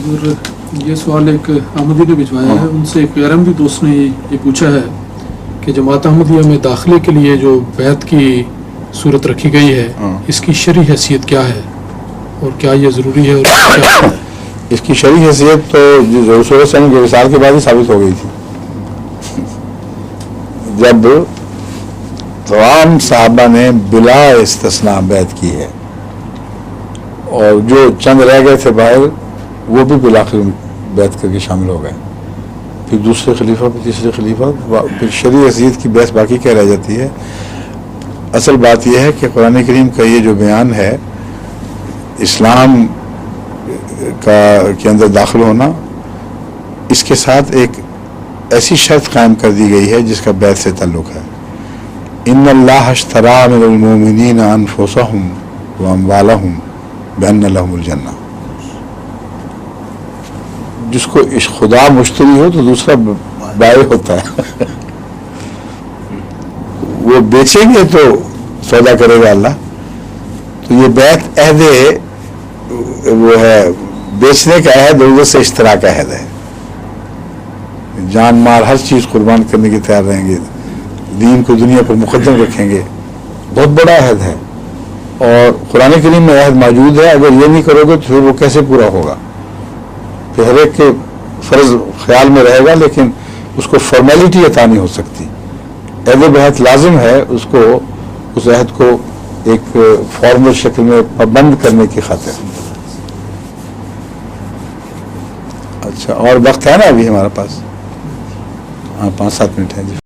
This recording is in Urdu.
حضور یہ سوال ایک احمدی نے بھجوایا ہے، ان سے ایک غیر احمدی دوست نے یہ پوچھا ہے کہ جماعت احمدیہ میں داخلے کے لیے جو بیعت کی صورت رکھی گئی ہے اس کی شرعی حیثیت کیا ہے اور کیا یہ ضروری ہے اور کیا ہے؟ اس کی شرعی حیثیت تو رسول صلی اللہ علیہ وسلم کے وصال کے بعد ہی ثابت ہو گئی تھی، جب تمام صحابہ نے بلا استثناء بیعت کی ہے اور جو چند رہ گئے تھے باہر وہ بھی بالآخر بیعت کر کے شامل ہو گئے، پھر دوسرے خلیفہ پھر تیسرے خلیفہ، پھر شرعی حیثیت کی بحث باقی کیا رہ جاتی ہے۔ اصل بات یہ ہے کہ قرآن کریم کا یہ جو بیان ہے اسلام کے اندر داخل ہونا، اس کے ساتھ ایک ایسی شرط قائم کر دی گئی ہے جس کا بیعت سے تعلق ہے۔ ان اللہ اشتری من المؤمنین انفسهم واموالهم بان لهم الجنہ، جس کو خدا مشتری ہو تو دوسرا بائع ہوتا ہے وہ بیچیں گے تو سودا کرے گا اللہ، تو یہ بیعت عہد وہ ہے، بیچنے کا عہد اور سے اشترا کا عہد ہے، جان مال ہر چیز قربان کرنے کے تیار رہیں گے، دین کو دنیا پر مقدم رکھیں گے، بہت بڑا عہد ہے اور قرآن کریم میں عہد موجود ہے۔ اگر یہ نہیں کرو گے تو پھر وہ کیسے پورا ہوگا؟ پھر ہر ایک کے فرض خیال میں رہے گا لیکن اس کو فارمیلٹی عطا نہیں ہو سکتی۔ عہد بیعت لازم ہے اس کو، اس عہد کو ایک فارمل شکل میں پابند کرنے کی خاطر۔ اچھا، اور وقت ہے نا ابھی ہمارے پاس؟ ہاں 5-7 منٹ ہے جی۔